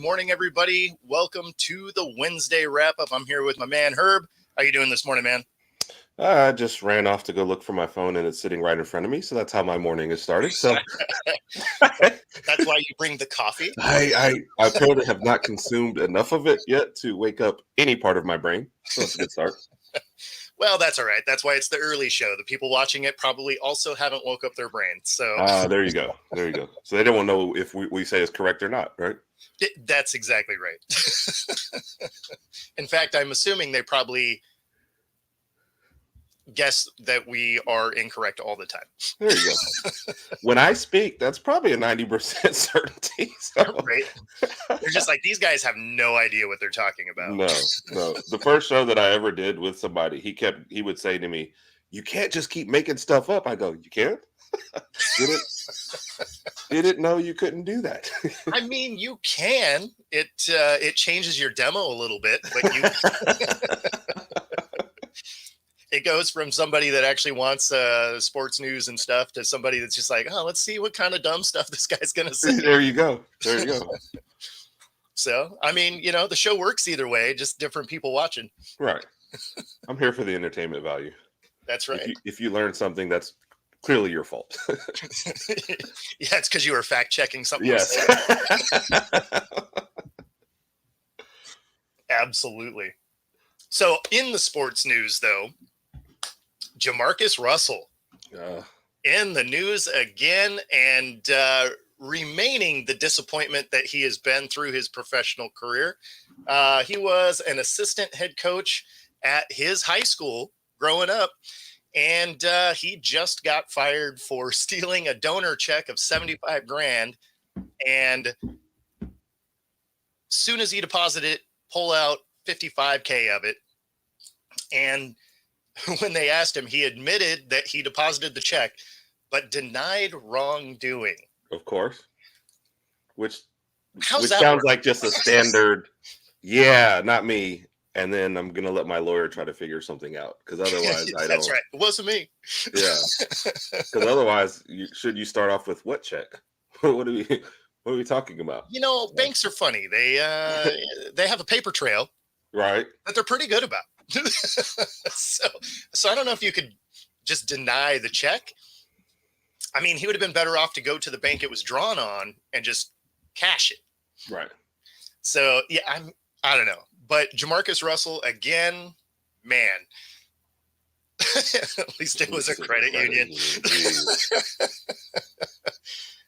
morning, everybody. Welcome to the Wednesday wrap-up. I'm here with my man, Herb. How you doing this morning, man? I just ran off to go look for my phone, and it's sitting right in front of me. So that's how my morning is started. So That's why you bring the coffee? I apparently have not consumed enough of it yet to wake up any part of my brain. So that's a good start. Well, that's all right. That's why it's the early show. The people watching it probably also haven't woke up their brain. So There you go. There you go. So they don't know if we say it's correct or not, right? that's exactly right. In fact, I'm assuming they probably guess that we are incorrect all the time. There you go. When I speak, that's probably a 90% certainty. So. Right? They're just like, these guys have no idea what they're talking about. No. The first show that I ever did with somebody, he would say to me, "You can't just keep making stuff up." I go, "You can't? Didn't know you couldn't do that." I mean, you can. It changes your demo a little bit, but you it goes from somebody that actually wants sports news and stuff to somebody that's just like, oh, let's see what kind of dumb stuff this guy's gonna say. There you go. There you go. So, I mean, the show works either way, just different people watching. Right. I'm here for the entertainment value. That's right. If you learn something, that's clearly your fault. Yeah, it's because you were fact checking something. Yes. Absolutely. So, in the sports news, though, Jamarcus Russell in the news again, and remaining the disappointment that he has been through his professional career. He was an assistant head coach at his high school growing up, and he just got fired for stealing a donor check of $75,000. And soon as he deposited it, pull out $55,000 of it. And when they asked him, he admitted that he deposited the check, but denied wrongdoing. Of course. Which sounds like just a standard, yeah, not me. And then I'm going to let my lawyer try to figure something out. Because otherwise, I don't. That's right. It wasn't me. Yeah. Because otherwise, should you start off with what check? What are we talking about? Banks are funny. They have a paper trail. Right. That they're pretty good about. So I don't know if you could just deny the check. I mean, he would have been better off to go to the bank it was drawn on and just cash it. Right. So, yeah, I don't know. But Jamarcus Russell, again, man, at least it was a credit union.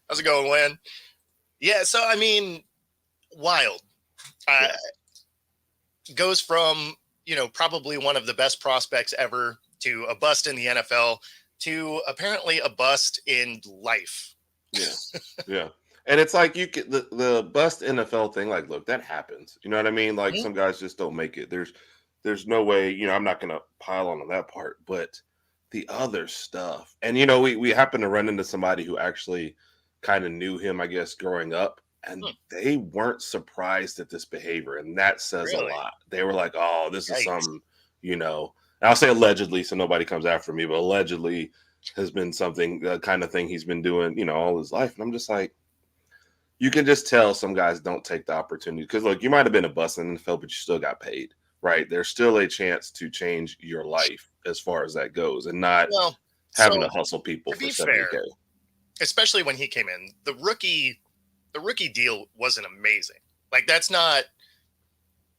How's it going, Len? Yeah, so, I mean, wild. Goes from, probably one of the best prospects ever to a bust in the NFL to apparently a bust in life. Yeah. And it's like the bust NFL thing, like, look, that happens. You know what I mean? Like, some guys just don't make it. There's no way, I'm not going to pile on that part, but the other stuff. And, we happen to run into somebody who actually kind of knew him, I guess, growing up. And they weren't surprised at this behavior. And that says a lot. They were like, oh, this is some, and I'll say allegedly so nobody comes after me, but allegedly has been something, the kind of thing he's been doing, all his life. And I'm just like, you can just tell some guys don't take the opportunity. Because, look, you might have been a bust in the NFL, but you still got paid, right? There's still a chance to change your life as far as that goes and not having to hustle people for $70K. Especially when he came in. The rookie deal wasn't amazing. Like, that's not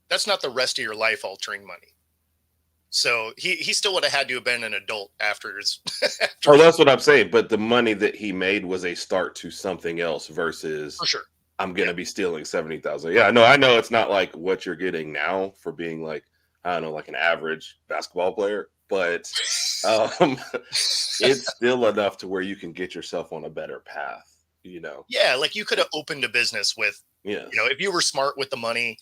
the rest of your life altering money. So he still would have had to have been an adult after his. That's what I'm saying. But the money that he made was a start to something else versus. For sure. I'm gonna be stealing $70,000. Yeah, I know it's not like what you're getting now for being like, I don't know, like an average basketball player, but it's still enough to where you can get yourself on a better path. Yeah, like you could have opened a business with. Yeah. If you were smart with the money,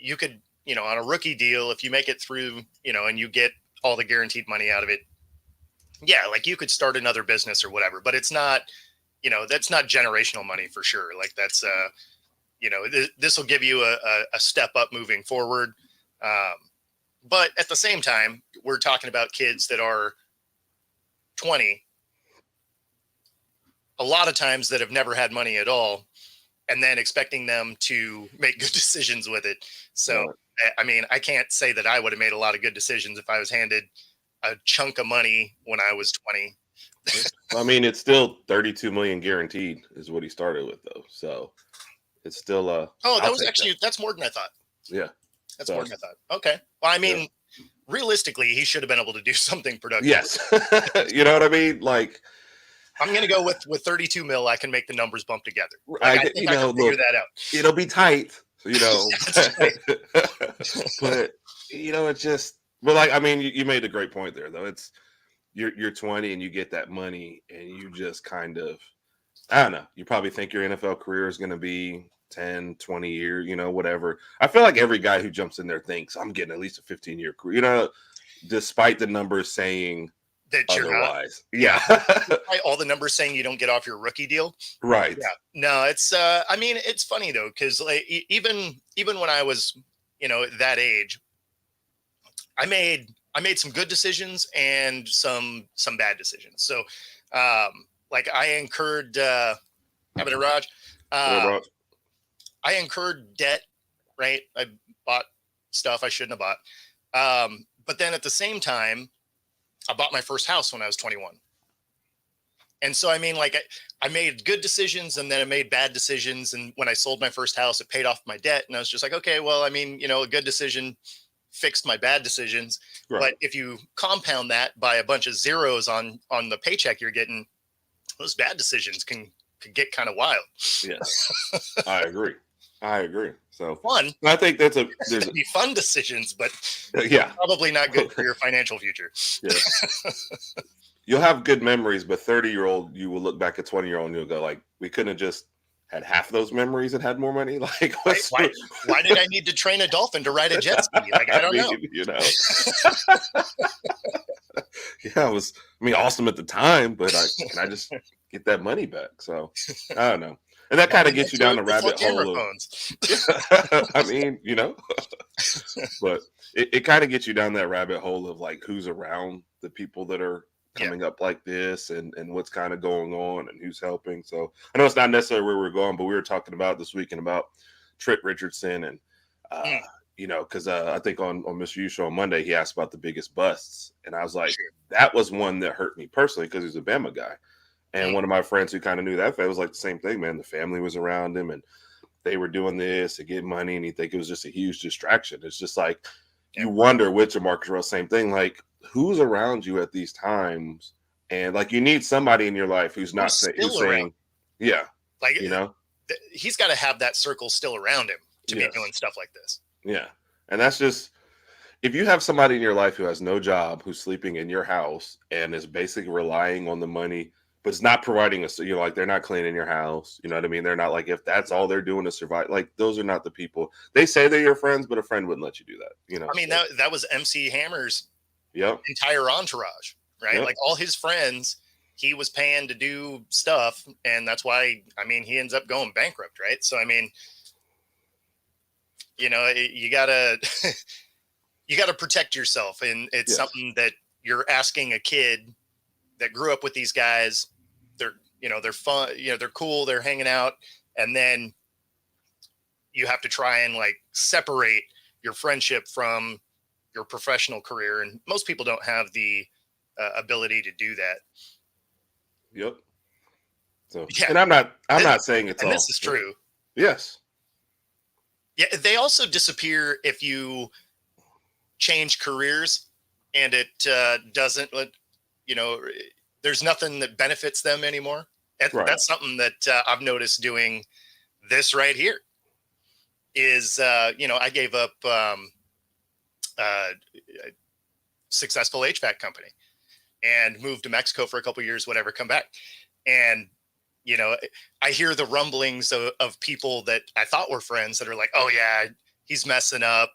you could. On a rookie deal, if you make it through, and you get all the guaranteed money out of it, yeah, like you could start another business or whatever, but it's not, that's not generational money for sure. Like that's, this will give you a step up moving forward. But at the same time, we're talking about kids that are 20, a lot of times that have never had money at all. and then expecting them to make good decisions with it. So, I mean, I can't say that I would have made a lot of good decisions if I was handed a chunk of money when I was 20. I mean, it's still 32 million guaranteed is what he started with, though. So it's still that's more than I thought. Yeah, that's more than I thought. Okay, well, I mean, realistically, he should have been able to do something productive. Yes, you know what I mean. Like, I'm gonna go with 32 mil. I can make the numbers bump together. Like, I think I can figure that out. It'll be tight, you know. But it's just. But like, I mean, you made a great point there, though. It's you're 20 and you get that money and you just kind of, I don't know. You probably think your NFL career is going to be 10, 20 years, whatever. I feel like every guy who jumps in there thinks I'm getting at least a 15-year career, despite the numbers saying that you're otherwise. Not. Yeah. All the numbers saying you don't get off your rookie deal. Right. Yeah. No, it's, I mean, it's funny though. Cause like, even when I was, that age, I made some good decisions and some bad decisions. So, like I incurred, Raj, I incurred debt, right? I bought stuff I shouldn't have bought. But then at the same time, I bought my first house when I was 21. And so, I mean, like I made good decisions and then I made bad decisions. And when I sold my first house, it paid off my debt. And I was just like, okay, well, I mean, a good decision fixed my bad decisions. Right. But if you compound that by a bunch of zeros on the paycheck you're getting, those bad decisions can get kind of wild. Yes, I agree. So fun. I think there's be fun decisions, but yeah, probably not good for your financial future. Yeah. You'll have good memories, but 30-year-old, you will look back at 20-year-old and you'll go like, we couldn't have just had half of those memories and had more money. Like, why did I need to train a dolphin to ride a jet ski? Like, I don't know. Yeah, it was awesome at the time, but can I just get that money back? So I don't know. And that kind of gets you down the rabbit hole. I mean, but it kind of gets you down that rabbit hole of like who's around the people that are coming up like this and what's kind of going on and who's helping. So I know it's not necessarily where we're going, but we were talking about this weekend about Trent Richardson and, because I think on Mr. U Show on Monday, he asked about the biggest busts. And I was like, that was one that hurt me personally because he's a Bama guy. And one of my friends who kind of knew that was like the same thing, man. The family was around him and they were doing this to get money. And he think it was just a huge distraction. It's just like, you wonder with Jamarcus Russell, same thing. Like, who's around you at these times? And like, you need somebody in your life who's not saying, yeah, like, he's got to have that circle still around him to be doing stuff like this. Yeah. And that's just, if you have somebody in your life who has no job, who's sleeping in your house and is basically relying on the money, but it's not providing us, like they're not cleaning your house. You know what I mean? They're not like, if that's all they're doing to survive, like those are not the people. They say they're your friends, but a friend wouldn't let you do that. I mean, that was MC Hammer's Yep. entire entourage, right? Yep. Like all his friends, he was paying to do stuff, and that's why, I mean, he ends up going bankrupt, right? So I mean, you gotta protect yourself, and it's something that you're asking a kid that grew up with these guys. They're fun, they're cool, they're hanging out, and then you have to try and like separate your friendship from your professional career, and most people don't have the ability to do that. Yep. So, and I'm not saying it's all. This is true. Yes. Yeah, they also disappear if you change careers, and it doesn't. There's nothing that benefits them anymore. That's something that I've noticed doing this right here. Is I gave up a successful HVAC company and moved to Mexico for a couple of years, whatever, come back. And, I hear the rumblings of people that I thought were friends that are like, oh yeah, he's messing up,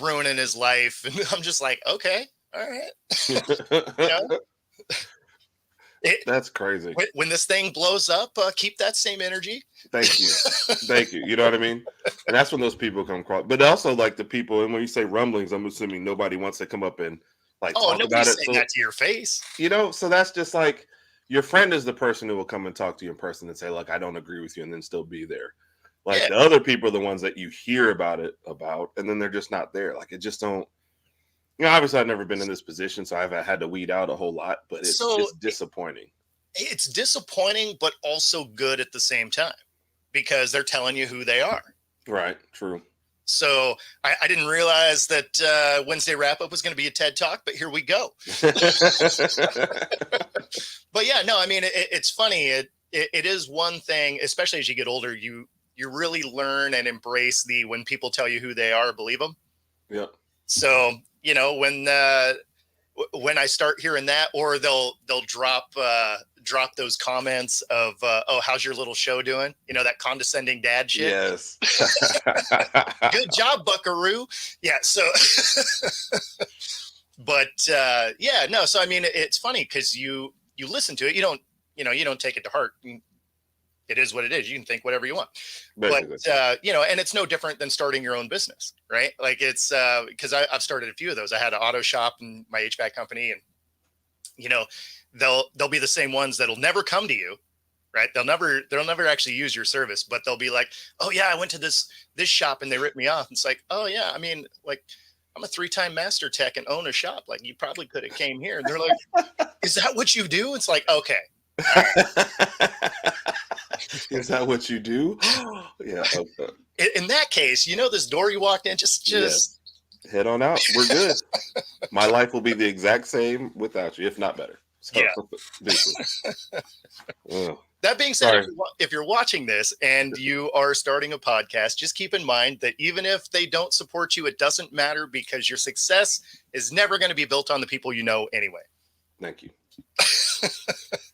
ruining his life. And I'm just like, okay, all right. That's crazy. When this thing blows up, keep that same energy. Thank you. You know what I mean? And that's when those people come across. But also, like the people, and when you say rumblings, I'm assuming nobody wants to come up and like talk about it. Saying that to your face. So that's just like, Your friend is the person who will come and talk to you in person and say, like, I don't agree with you, and then still be there. Like, the other people are the ones that you hear about, and then they're just not there. Like, it just don't. Obviously, I've never been in this position, so I've had to weed out a whole lot, but it's disappointing. It's disappointing, but also good at the same time because they're telling you who they are. Right. True. So I didn't realize that Wednesday wrap up was going to be a TED Talk, but here we go. But yeah, no, I mean, it's funny. It is one thing, especially as you get older, you really learn and embrace when people tell you who they are, believe them. Yeah. So, when I start hearing that, or they'll drop those comments of, oh, how's your little show doing? That condescending dad shit. Yes. Good job, Buckaroo. Yeah. So, but yeah, no. So, I mean, it's funny because you listen to it. You don't take it to heart. It is what it is. You can think whatever you want. Basically. But, and it's no different than starting your own business, right? Like it's because I've started a few of those. I had an auto shop in my HVAC company, and, they'll be the same ones that'll never come to you, right? They'll never actually use your service, but they'll be like, oh yeah, I went to this shop and they ripped me off. And it's like, oh yeah, I mean, like, I'm a 3-time master tech and own a shop. Like, you probably could have came here. And they're like, is that what you do? It's like, okay. Is that what you do? Yeah. Okay. In that case, this door you walked in, just head on out. We're good. My life will be the exact same without you, if not better. So, yeah. That being said, if you're watching this and you are starting a podcast, just keep in mind that even if they don't support you, it doesn't matter, because your success is never going to be built on the people you know anyway. Thank you.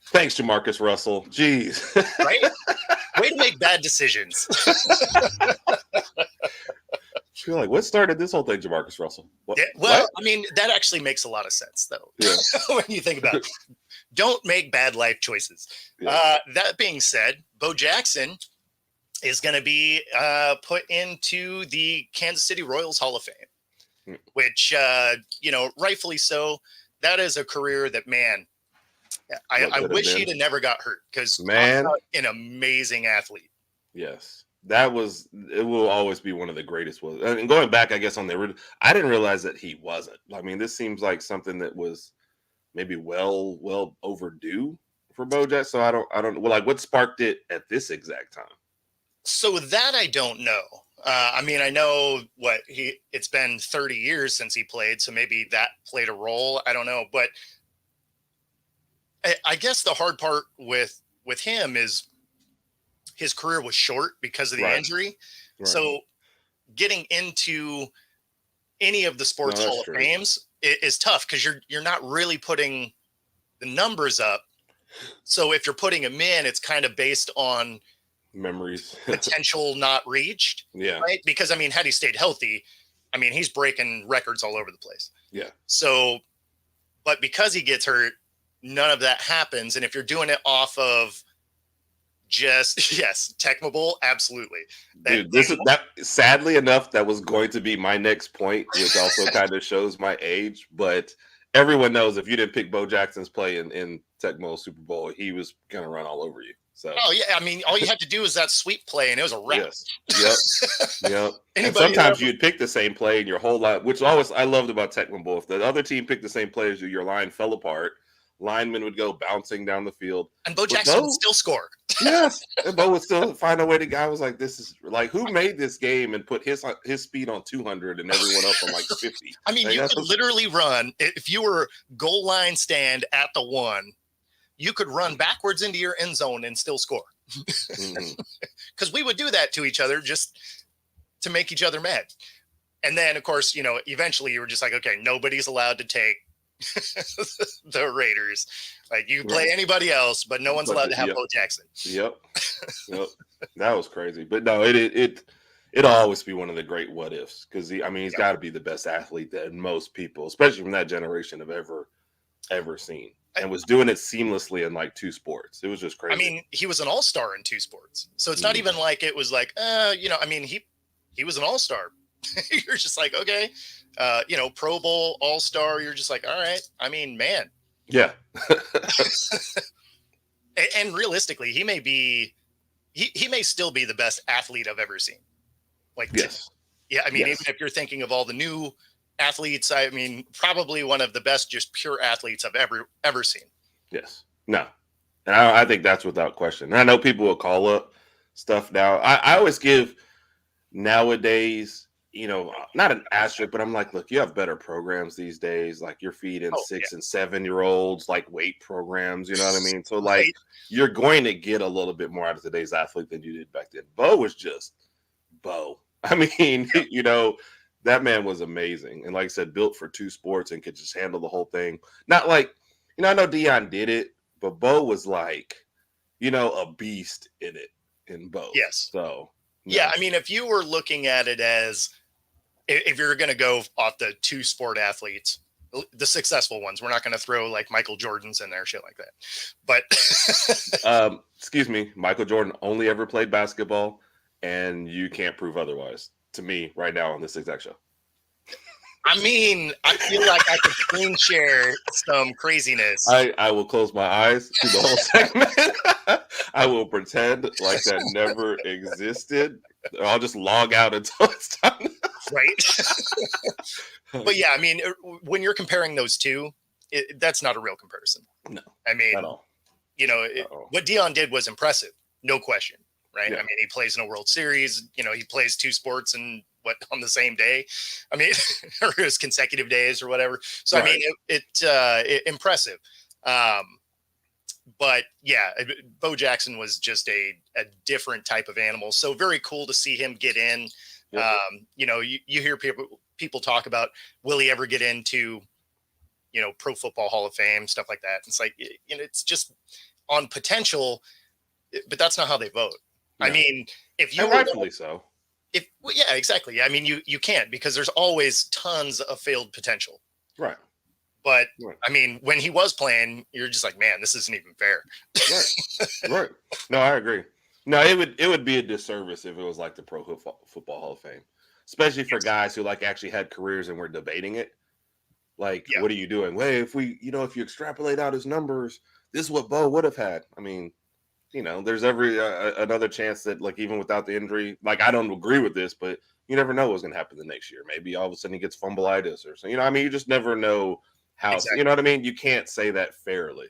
Thanks, Jamarcus Russell. Jeez. Right? Way to make bad decisions. You're like, what started this whole thing, Jamarcus Russell? What? Yeah, well, what? I mean, that actually makes a lot of sense, though. Yeah. When you think about it. Don't make bad life choices. Yeah. That being said, Bo Jackson is going to be put into the Kansas City Royals Hall of Fame, which, rightfully so. That is a career that, man, I wish he'd have never got hurt, because, man, an amazing athlete. Yes. It will always be one of the greatest. And going back, I guess, I didn't realize that he wasn't. I mean, this seems like something that was maybe well overdue for Bo Jackson. So I don't know. Well, like, what sparked it at this exact time? So that I don't know. I mean, I know it's been 30 years since he played, so maybe that played a role. I don't know. But I guess the hard part with him is his career was short because of the injury. Right. So getting into any of the sports Hall of Fames is tough, because you're not really putting the numbers up. So if you're putting him in, it's kind of based on memories, potential not reached. Yeah. Right. Because, I mean, had he stayed healthy, I mean, he's breaking records all over the place. Yeah. So, but because he gets hurt, none of that happens. And if you're doing it off of Tecmo, absolutely. That sadly enough, that was going to be my next point, which also kind of shows my age. But everyone knows if you didn't pick Bo Jackson's play in Tecmo Super Bowl, he was gonna run all over you. So, oh yeah, I mean, all you had to do is that sweep play, and it was a wrap. Yes. Yep. And sometimes you'd pick the same play in your whole line, which I loved about Tecmo Bowl. If the other team picked the same play as you, your line fell apart. Linemen would go bouncing down the field, and Bo Jackson would still score. Yes, and Bo would still find a way. The guy was like, "This is like, who made this game and put his speed on 200 and everyone up on like 50?" I mean, you could literally run, if you were goal line stand at the 1, you could run backwards into your end zone and still score. Because we would do that to each other just to make each other mad. And then, of course, eventually you were just like, okay, nobody's allowed to take the Raiders. Like, you can play anybody else, but no one's allowed to have Bo Jackson. Yep. That was crazy. But no, it'll always be one of the great what ifs, because he's got to be the best athlete that most people, especially from that generation, have ever seen, and was doing it seamlessly in like 2 sports. It was just crazy. I mean, he was an all-star in 2 sports, so it's not even like it was like I mean, he was an all-star. You're just like, okay, Pro Bowl, all-star. You're just like, all right. I mean, man. Yeah. And realistically, he may still be the best athlete I've ever seen. Like, yes. Yeah, I mean, even if you're thinking of all the new athletes, I mean, probably one of the best just pure athletes I've ever seen. Yes. No. And I think that's without question. And I know people will call up stuff now. I always give nowadays, not an asterisk, but I'm like, look, you have better programs these days. Like you're feeding 6 and 7-year-olds like weight programs, you know what I mean? So like you're going to get a little bit more out of today's athlete than you did back then. Bo was just Bo. I mean, that man was amazing. And like I said, built for 2 sports and could just handle the whole thing. Not like, I know Deion did it, but Bo was like, a beast in it in both. Yes. So, yeah, I mean, if you were looking at it as, if you're going to go off the 2 sport athletes, the successful ones, we're not going to throw like Michael Jordan's in there, shit like that. But, excuse me, Michael Jordan only ever played basketball, and you can't prove otherwise to me right now on this exact show. I mean, I feel like I could screen share some craziness. I will close my eyes through the whole segment. I will pretend like that never existed. I'll just log out until it's time. Right. But yeah, I mean, when you're comparing those two, that's not a real comparison. No. I mean, at all. What Deion did was impressive. No question. Right. Yeah. I mean, he plays in a World Series, he plays 2 sports and on the same day. I mean, or it was consecutive days or whatever. So, right. I mean, it impressive. But yeah, Bo Jackson was just a different type of animal. So very cool to see him get in. Yep. You hear people talk about, will he ever get into, Pro Football Hall of Fame, stuff like that. It's like, it's just on potential, but that's not how they vote. No. I mean, if you rightfully so. Yeah, exactly. I mean, you can't, because there's always tons of failed potential. Right. But I mean, when he was playing, you're just like, man, this isn't even fair. Right. Right. No, I agree. No, it would be a disservice if it was like the Pro Football Hall of Fame, especially for guys who like actually had careers and were debating it. Like, what are you doing? Well, if if you extrapolate out his numbers, this is what Bo would have had. I mean, there's every another chance that, like, even without the injury, like, I don't agree with this, but you never know what's going to happen the next year. Maybe all of a sudden he gets fumbleitis or something. I mean, you just never know how, exactly. You know what I mean? You can't say that fairly.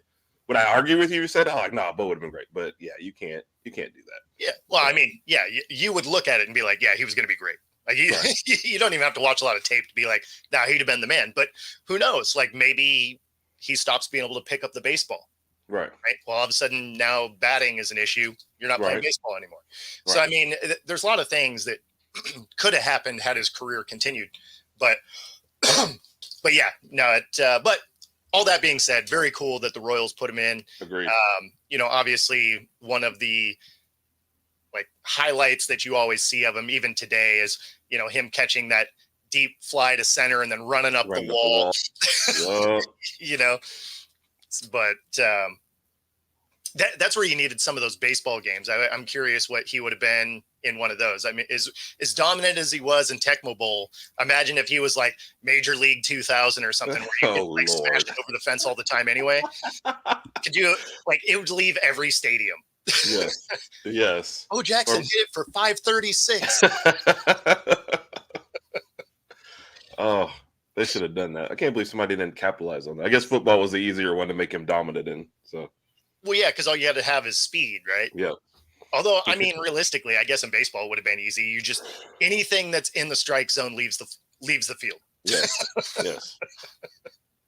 Would I argue with you? You said, nah, Bo would have been great. But yeah, you can't do that. Yeah. Well, I mean, yeah, you would look at it and be like, yeah, he was going to be great. Like, you don't even have to watch a lot of tape to be like, nah, he'd have been the man. But who knows? Like, maybe he stops being able to pick up the baseball. Right. Well, all of a sudden now batting is an issue. You're not playing baseball anymore. Right. So, I mean, there's a lot of things that could have happened had his career continued. But yeah, no, but all that being said, very cool that the Royals put him in. Agreed. Obviously one of the like highlights that you always see of him, even today, is, him catching that deep fly to center and then running up the wall. But that's where you needed some of those baseball games. I'm curious what he would have been in one of those. I mean, as dominant as he was in Tecmo Bowl, imagine if he was like Major League 2000 or something, where you could smash it over the fence all the time anyway. Could you, like, it would leave every stadium. Yes. Yes. Oh, Jackson hit it for 536. Oh, they should have done that. I can't believe somebody didn't capitalize on that. I guess football was the easier one to make him dominant in. So. Well, yeah, because all you had to have is speed, right? Yeah. Although, I mean, realistically, I guess in baseball it would have been easy. You just, anything that's in the strike zone leaves the field. Yes. Yes.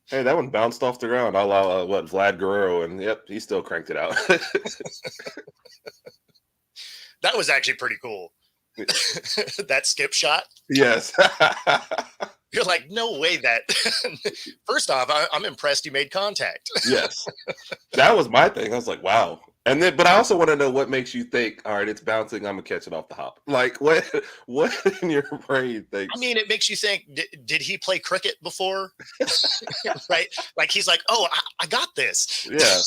Hey, that one bounced off the ground. A la Vlad Guerrero, and yep, he still cranked it out. That was actually pretty cool. That skip shot. Yes. You're like, no way that. First off, I'm impressed you made contact. Yes. That was my thing. I was like, wow. And then, but I also want to know what makes you think, all right, it's bouncing, I'm gonna catch it off the hop. Like, what in your brain thinks? I mean, it makes you think, did he play cricket before? Right? Like, he's like, oh, I got this. Yeah.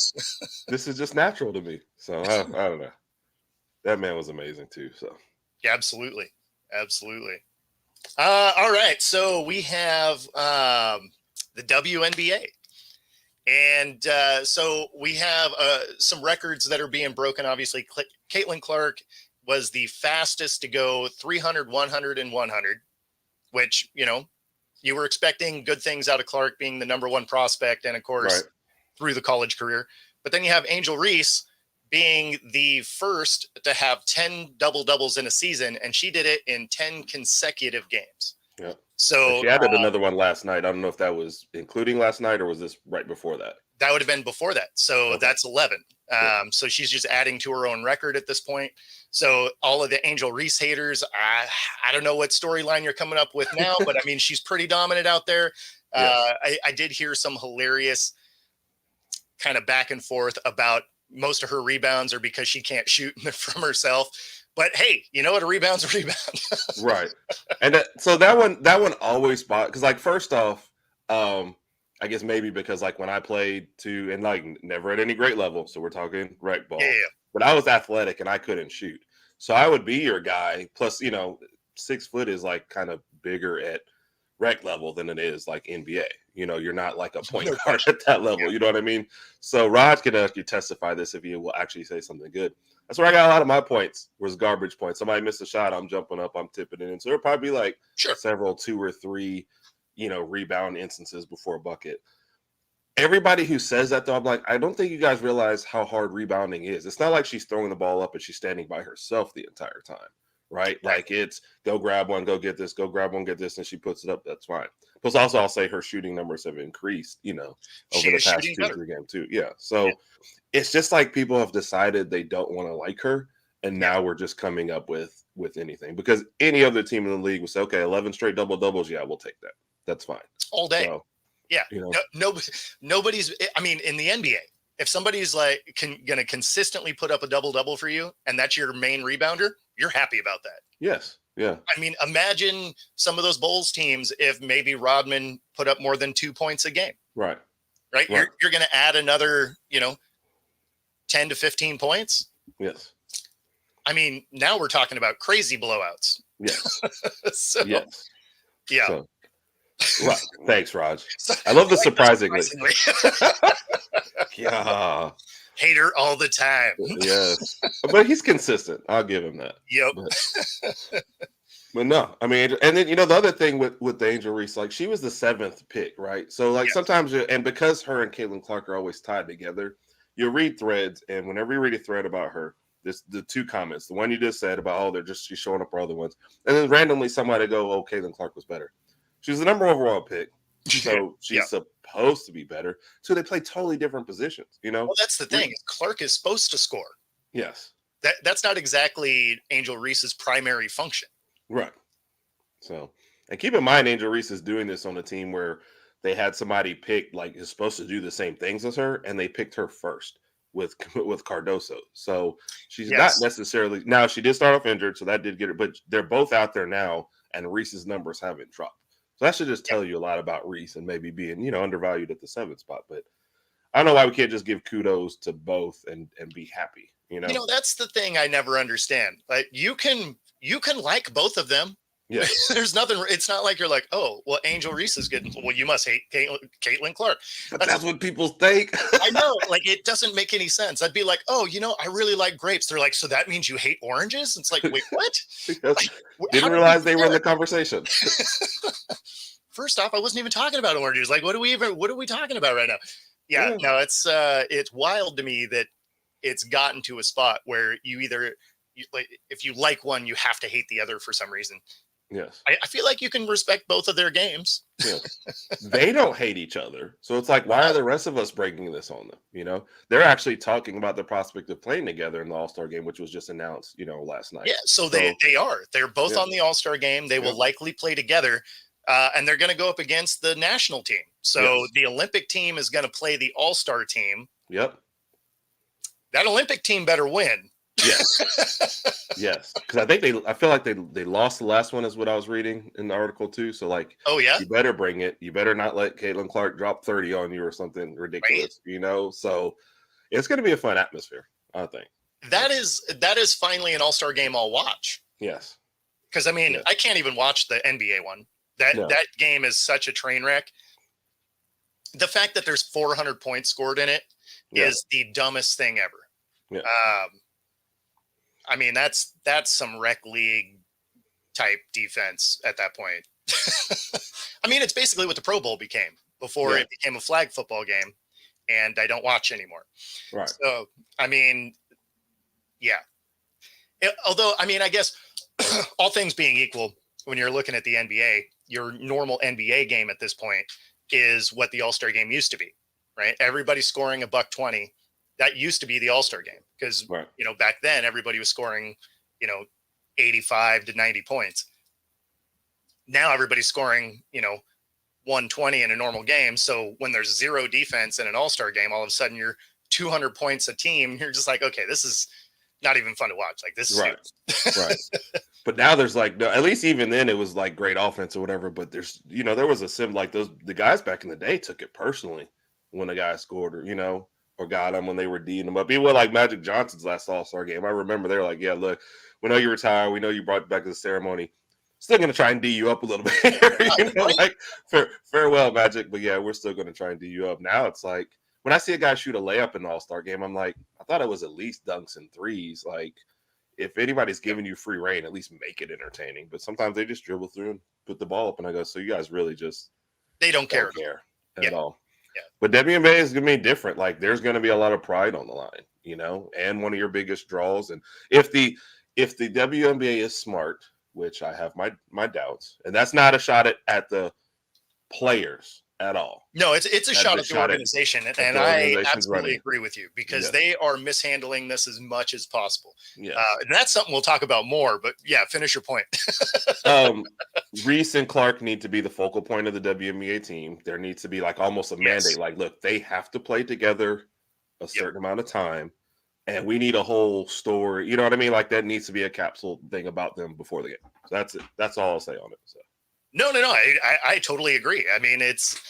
This is just natural to me. So I don't know. That man was amazing too. So yeah, absolutely. All right. So we have the WNBA. And so we have some records that are being broken. Obviously, Caitlin Clark was the fastest to go 300, 100, and 100, which, you were expecting good things out of Clark being the number one prospect and, of course, through the college career. But then you have Angel Reese being the first to have 10 double-doubles in a season, and she did it in 10 consecutive games. Yeah. So she added another one last night. I don't know if that was including last night or was this right before that? That would have been before that. So that's 11. So she's just adding to her own record at this point. So all of the Angel Reese haters, I don't know what storyline you're coming up with now, but I mean, she's pretty dominant out there. Yes. I did hear some hilarious kind of back and forth about most of her rebounds are because she can't shoot from herself. But hey, you know what? A rebound's a rebound. Right. And so that one always spot, because like first off, I guess maybe because like when I played too, and like never at any great level, so we're talking rec ball. Yeah. But I was athletic and I couldn't shoot, so I would be your guy. Plus, 6 foot is like kind of bigger at rec level than it is like NBA. You're not like a point guard at that level. You know what I mean? So Raj can actually testify this if he will actually say something good. That's where I got a lot of my points, was garbage points. Somebody missed a shot, I'm jumping up, I'm tipping it in. So it'll probably be like several 2 or 3, rebound instances before a bucket. Everybody who says that, though, I'm like, I don't think you guys realize how hard rebounding is. It's not like she's throwing the ball up and she's standing by herself the entire time, right? Like it's go grab one, go get this, go grab one, get this, and she puts it up. That's fine. Plus, also, I'll say her shooting numbers have increased, over the past 2 or 3 games too. Yeah. So it's just like people have decided they don't want to like her, and now we're just coming up with anything, because any other team in the league would say, okay, 11 straight double-doubles, yeah, we'll take that. That's fine. All day. So, yeah. Nobody's, I mean, in the NBA, if somebody's like going to consistently put up a double-double for you and that's your main rebounder, you're happy about that. Yes. Yeah. I mean, imagine some of those Bulls teams if maybe Rodman put up more than 2 points a game. Right. You're going to add another, 10 to 15 points. Yes. I mean, now we're talking about crazy blowouts. Yes. Yes. Yeah. So, right. Thanks, Raj. I love the surprisingly. Yeah. Hater all the time. Yes. But he's consistent. I'll give him that. Yep. But no, I mean, and then, the other thing with the Angel Reese, like she was the 7th pick, right? So like sometimes, and because her and Caitlin Clark are always tied together, you read threads, and whenever you read a thread about her, the 2 comments, the one you just said about, she's showing up for other ones. And then randomly somebody go, oh, Caitlin Clark was better. She was the number overall pick. So she's supposed to be better. So they play totally different positions, Well, that's the thing. Clark is supposed to score. Yes. That's not exactly Angel Reese's primary function. Right. So, and keep in mind, Angel Reese is doing this on a team where they had somebody picked, like, is supposed to do the same things as her, and they picked her first with Cardoso. So she's not necessarily, now she did start off injured, so that did get her, but they're both out there now, and Reese's numbers haven't dropped. So that should just tell you a lot about Reese and maybe being, undervalued at the 7th spot. But I don't know why we can't just give kudos to both and be happy. That's the thing I never understand. Like you can like both of them. Yeah. There's nothing. It's not like you're like, oh, well, Angel Reese is good. Well, you must hate Caitlin Clark. But that's what people think. I know. Like it doesn't make any sense. I'd be like, oh, I really like grapes. They're like, so that means you hate oranges? It's like, wait, what? Like, didn't realize they were in the conversation. First off, I wasn't even talking about oranges. Like, what are we talking about right now? Yeah. No, it's wild to me that it's gotten to a spot where if you like one, you have to hate the other for some reason. Yes. I feel like you can respect both of their games. Yes. They don't hate each other. So it's like, why are the rest of us breaking this on them? They're actually talking about the prospect of playing together in the All-Star game, which was just announced, last night. Yeah. So they are. They're both on the All-Star game. They will likely play together. And they're going to go up against the national team. So the Olympic team is going to play the All-Star team. Yep. That Olympic team better win. Yes. Yes. Because I feel like they lost the last one is what I was reading in the article too. So like, you better bring it. You better not let Caitlin Clark drop 30 on you or something ridiculous, So it's going to be a fun atmosphere, I think. That is finally an All-Star game I'll watch. Yes. Because I can't even watch the NBA one. That game is such a train wreck. the fact that there's 400 points scored in it is the dumbest thing ever. Yeah. I mean, that's some rec league type defense at that point. I mean, it's basically what the Pro Bowl became before it became a flag football game, and I don't watch anymore. Right. So, I mean, yeah. Although, I mean, I guess all things being equal, when you're looking at the NBA, your normal NBA game at this point is what the All-Star game used to be, right? Everybody's scoring $120. That used to be the All-Star game because, you know, back then everybody was scoring, you know, 85 to 90 points. Now everybody's scoring, you know, 120 in a normal game. So when there's zero defense in an All-Star game, all of a sudden you're 200 points a team. You're just like, okay, this is not even fun to watch. Like this is right. But now there's like, no, at least even then it was like great offense or whatever. But there's, you know, there was a sim like the guys back in the day took it personally when the guy scored, or, you know, or got them when they were D'ing them up. Even like Magic Johnson's last All-Star game, I remember they were like, yeah, look, we know you retired. We know you brought back to the ceremony. Still going to try and D you up a little bit. You know, like farewell, Magic. But yeah, we're still going to try and D you up. Now it's like, when I see a guy shoot a layup in the All-Star game, I'm like, I thought it was at least dunks and threes. Like, if anybody's giving you free reign, at least make it entertaining. But sometimes they just dribble through and put the ball up, and I go, so you guys really just they don't care at all. Yeah. But WNBA is going to be different. Like, there's going to be a lot of pride on the line, you know, and one of your biggest draws. And if the WNBA is smart, which I have my doubts, and that's not a shot at the players at all. No, it's a shot at the organization, and I absolutely agree with you because they are mishandling this as much as possible. Yeah, and that's something we'll talk about more. But yeah, finish your point. Reese and Clark need to be the focal point of the WNBA team. There needs to be like almost a mandate. Like, look, they have to play together a certain amount of time, and we need a whole story. You know what I mean? Like that needs to be a capsule thing about them before the game. So that's it. That's all I'll say on it. So. No. I totally agree. I mean, it's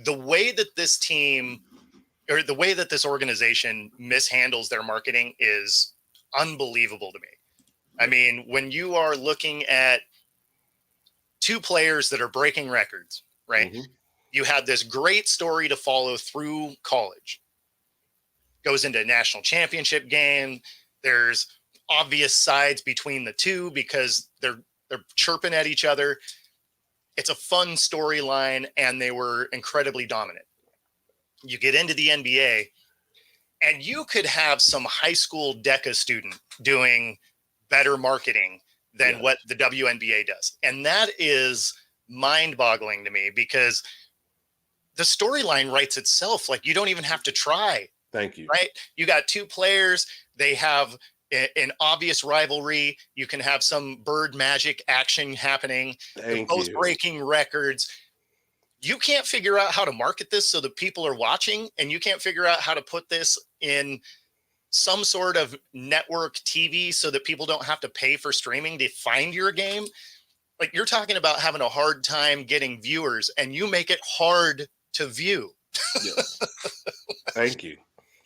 the way that this team or the way that this organization mishandles their marketing is unbelievable to me. I mean, when you are looking at two players that are breaking records, right? Mm-hmm. You have this great story to follow through college. Goes into a national championship game. There's obvious sides between the two because they're chirping at each other. It's a fun storyline, and they were incredibly dominant. You get into the NBA, and you could have some high school DECA student doing better marketing than what the WNBA does. And that is mind-boggling to me because the storyline writes itself. Like, you don't even have to try. Thank you. Right? You got two players. They have an obvious rivalry. You can have some bird magic action happening. Both breaking records. You can't figure out how to market this so that people are watching, and you can't figure out how to put this in some sort of network TV so that people don't have to pay for streaming to find your game. Like, you're talking about having a hard time getting viewers, and you make it hard to view. Yes. Thank you.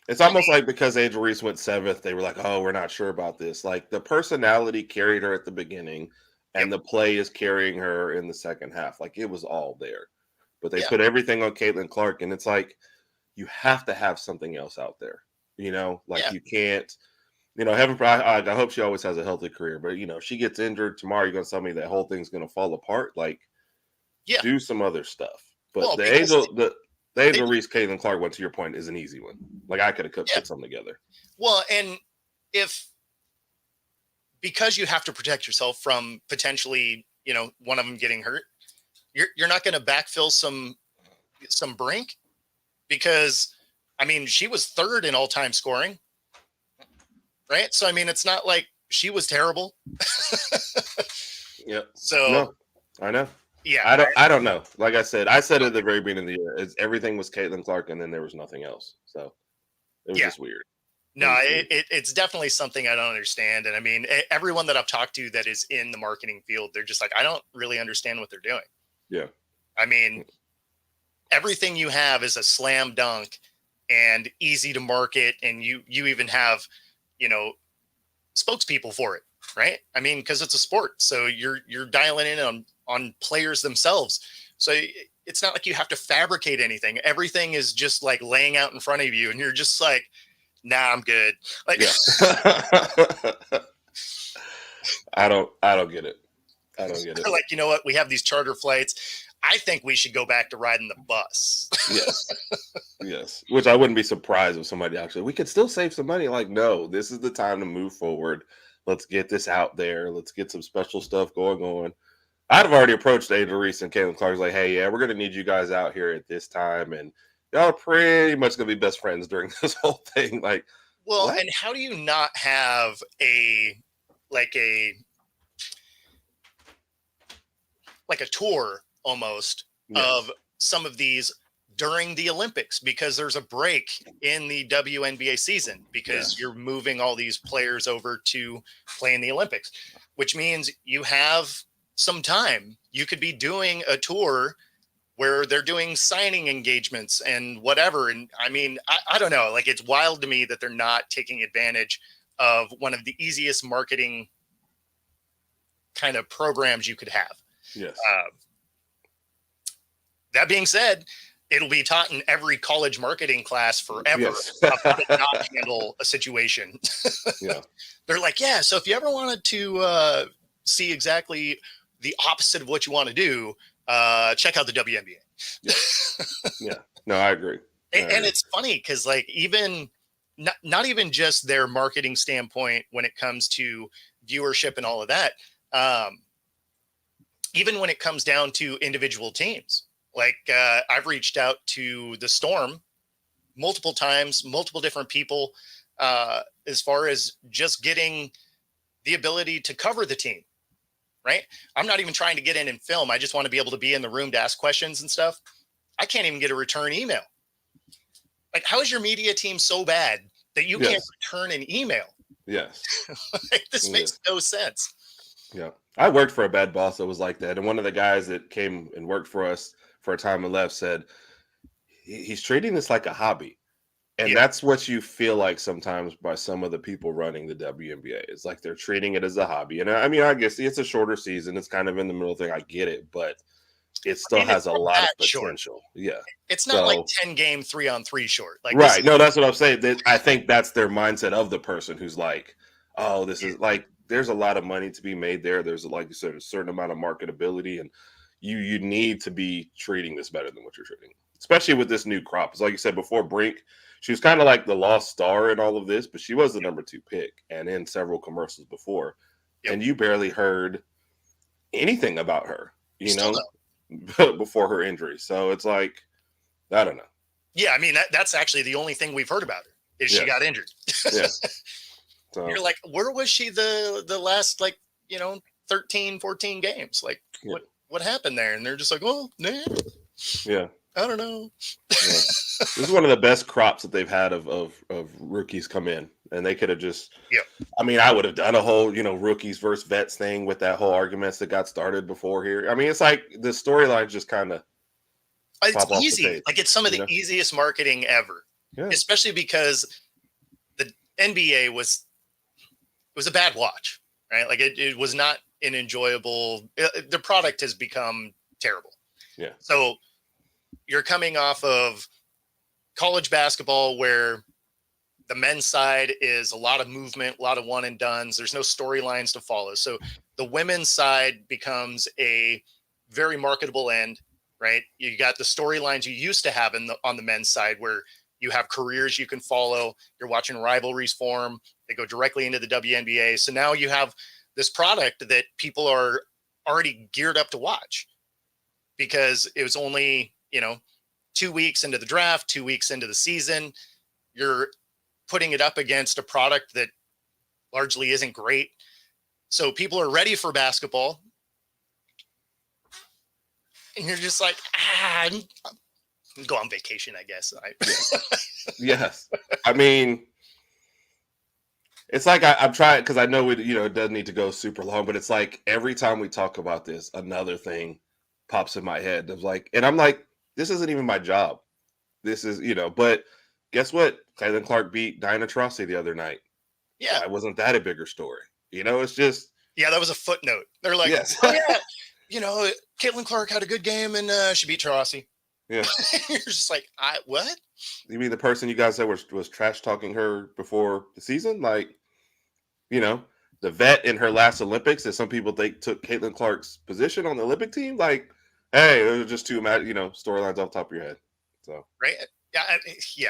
It's almost like because Angel Reese went 7th, they were like, oh, we're not sure about this. Like, the personality carried her at the beginning, and the play is carrying her in the second half. Like, it was all there. But they put everything on Caitlin Clark, and it's like, you have to have something else out there. You know, like you can't, you know, I hope she always has a healthy career. But, you know, if she gets injured tomorrow, you're going to tell me that whole thing's going to fall apart. Like, do some other stuff. But the Angel Reese, Caitlin Clark one, to your point, is an easy one. Like, I could have put something together. Well, and because you have to protect yourself from potentially, you know, one of them getting hurt, you're not going to backfill some Brink because, I mean, she was 3rd in all-time scoring, right? So, I mean, it's not like she was terrible. So, no, I know. Yeah, I don't know. Like I said at the very beginning of the year, everything was Caitlin Clark, and then there was nothing else. So it was just weird. No, it's definitely something I don't understand. And I mean, everyone that I've talked to that is in the marketing field, they're just like, I don't really understand what they're doing. Yeah. I mean, everything you have is a slam dunk and easy to market, and you even have, you know, spokespeople for it, right? I mean, because it's a sport, so you're dialing in on players themselves. So it's not like you have to fabricate anything. Everything is just like laying out in front of you, and you're just like, nah, I'm good. Like, I don't get it. I don't get it. Like, you know what? We have these charter flights. I think we should go back to riding the bus. Yes. Yes. Which I wouldn't be surprised if somebody actually, we could still save some money. Like, no, this is the time to move forward. Let's get this out there. Let's get some special stuff going on. I'd have already approached Angel Reese and Caitlin Clark. Like, hey, yeah, we're going to need you guys out here at this time. And y'all are pretty much going to be best friends during this whole thing. Like, well, what? And how do you not have a tour almost of some of these during the Olympics, because there's a break in the WNBA season because you're moving all these players over to play in the Olympics, which means you have some time. You could be doing a tour where they're doing signing engagements and whatever. And I mean, I don't know, like, it's wild to me that they're not taking advantage of one of the easiest marketing kind of programs you could have. Yes. That being said, it'll be taught in every college marketing class forever of how to not handle a situation. They're like, yeah, so if you ever wanted to see exactly the opposite of what you want to do, check out the WNBA. Yeah. No, I agree. And it's funny because, like, even not even just their marketing standpoint when it comes to viewership and all of that, even when it comes down to individual teams. Like, I've reached out to the Storm multiple times, multiple different people, as far as just getting the ability to cover the team, right? I'm not even trying to get in and film. I just want to be able to be in the room to ask questions and stuff. I can't even get a return email. Like, how is your media team so bad that you can't return an email? Yes. Like, this makes no sense. Yeah. I worked for a bad boss that was like that. And one of the guys that came and worked for us for a time and left said, he's treating this like a hobby. And that's what you feel like sometimes by some of the people running the WNBA. It's like they're treating it as a hobby. And I mean, I guess it's a shorter season. It's kind of in the middle thing. I get it, but it still has a lot of potential. Short. Yeah. It's not like 10-game 3-on-3 short. Like, right. No, that's what I'm saying. I think that's their mindset of the person who's like, oh, this is like, there's a lot of money to be made there. There's, like you said, a certain amount of marketability, and you need to be treating this better than what you're treating, especially with this new crop. It's like you said before, Brink, she was kind of like the lost star in all of this, but she was the number 2 pick and in several commercials before. And you barely heard anything about her, you know, before her injury. So it's like, I don't know. Yeah, I mean, that's actually the only thing we've heard about her is she got injured. So you're like, where was she the last, like, 13, 14 games? Like, what happened there? And they're just like, well, nah. Yeah. I don't know. This is one of the best crops that they've had of rookies come in, and they could have just. I mean, I would have done a whole rookies versus vets thing with that whole arguments that got started before here. I mean, it's like the storyline just kind of. It's easy. Like, it's some of the easiest marketing ever, especially because the NBA was a bad watch, right? Like, it was not an enjoyable. The product has become terrible. Yeah. So you're coming off of college basketball where the men's side is a lot of movement, a lot of one and dones. There's no storylines to follow. So the women's side becomes a very marketable end, right? You got the storylines you used to have on the men's side where you have careers you can follow. You're watching rivalries form. They go directly into the WNBA. So now you have this product that people are already geared up to watch because it was only, 2 weeks into the draft, 2 weeks into the season. You're putting it up against a product that largely isn't great. So people are ready for basketball. And you're just like, go on vacation, I guess. Yes. I mean, it's like I'm trying, because I know it doesn't need to go super long, but it's like every time we talk about this, another thing pops in my head. Of like, and I'm like, this isn't even my job. This is, but guess what? Caitlin Clark beat Diana Taurasi the other night. Yeah. Wasn't that a bigger story? It's just. Yeah, that was a footnote. They're like, oh, yeah. Caitlin Clark had a good game and she beat Taurasi. Yeah. You're just like, what? You mean the person you guys said was trash talking her before the season? Like, the vet in her last Olympics that some people think took Caitlin Clark's position on the Olympic team. Like, hey, those are just two, storylines off the top of your head. So, right. Yeah.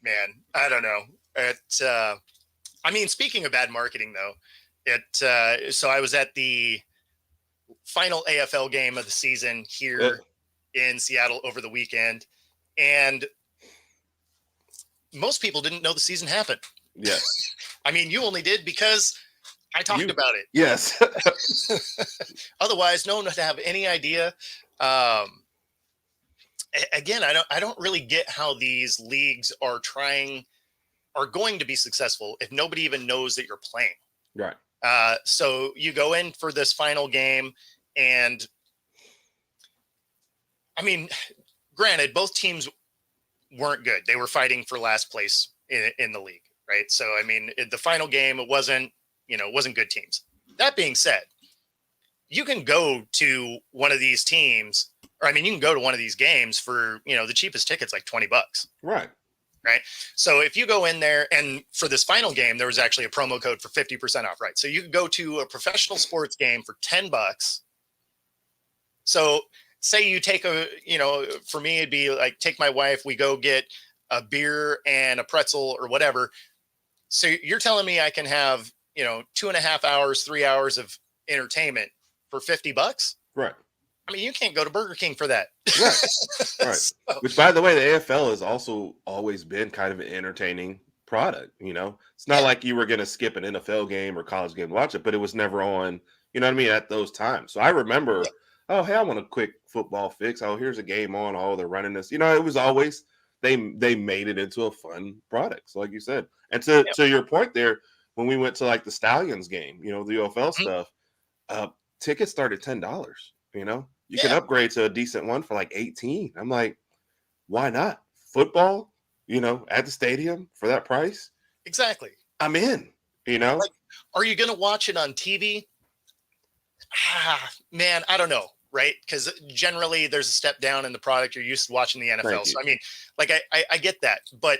Man, I don't know. Speaking of bad marketing though, so I was at the final AFL game of the season here in Seattle over the weekend, and most people didn't know the season happened. Yes. You only did because I talked about it. Yes. Otherwise, no one would have any idea. Again, I don't really get how these leagues are going to be successful if nobody even knows that you're playing. Right. So you go in for this final game, and granted, both teams weren't good. They were fighting for last place in the league, right? So, the final game, it wasn't good teams. That being said, you can go to one of these teams, or you can go to one of these games for, the cheapest ticket's like $20. Right. Right. So if you go in there, and for this final game, there was actually a promo code for 50% off, right? So you could go to a professional sports game for $10. So say you take for me, it'd be like, take my wife, we go get a beer and a pretzel or whatever. So you're telling me I can have, 2.5 hours, 3 hours of entertainment for $50? Right. You can't go to Burger King for that. Right. Right. So, which, by the way, the AFL has also always been kind of an entertaining product. It's not like you were going to skip an NFL game or college game to watch it, but it was never on, at those times. So I remember, oh, hey, I want a quick football fix. Oh, here's a game on. Oh, they're running this. It was always, they made it into a fun product. So like you said, and to your point there, when we went to like the Stallions game, the UFL stuff, tickets started $10, You can upgrade to a decent one for like 18. I'm like, why not? Football, at the stadium for that price? Exactly. I'm in, Like, are you going to watch it on TV? Man, I don't know, right? Because generally there's a step down in the product. You're used to watching the NFL. So, I get that. But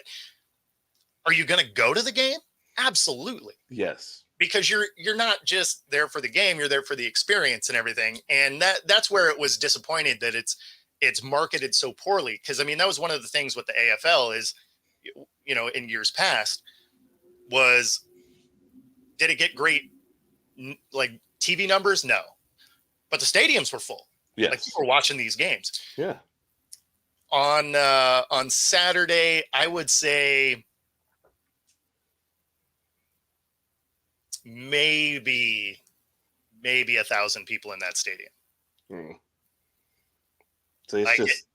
are you going to go to the game? Absolutely. Yes. Because you're not just there for the game, you're there for the experience and everything. And that's where it was disappointed that it's marketed so poorly. Because that was one of the things with the AFL is, in years past, was, did it get great like TV numbers? No, but the stadiums were full. Yes. Like, people were watching these games. Yeah. On Saturday, I would say maybe 1,000 people in that stadium. So it's just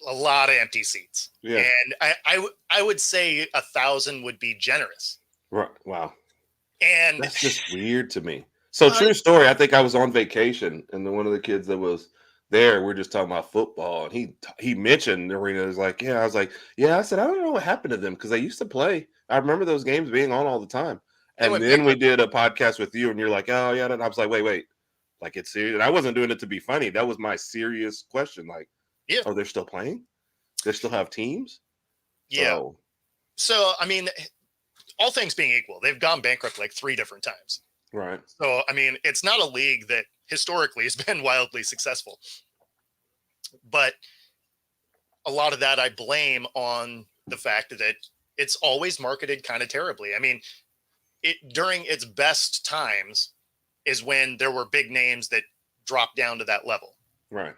a lot of empty seats. Yeah. And I would say 1,000 would be generous. Right. Wow. And that's just weird to me. So true story. I think I was on vacation, and then one of the kids that was there, we're just talking about football, and he mentioned the arena. Is like, yeah. I was like, yeah. I said, I don't know what happened to them, because they used to play. I remember those games being on all the time. And then we did a podcast with you, and you're like, oh, yeah. And I was like, wait. Like, it's serious. And I wasn't doing it to be funny. That was my serious question. Like, yeah. Oh, they're still playing? They still have teams? Yeah. So, all things being equal, they've gone bankrupt like 3 different times. Right. So, it's not a league that historically has been wildly successful. But a lot of that I blame on the fact that it's always marketed kind of terribly. During its best times is when there were big names that dropped down to that level. Right.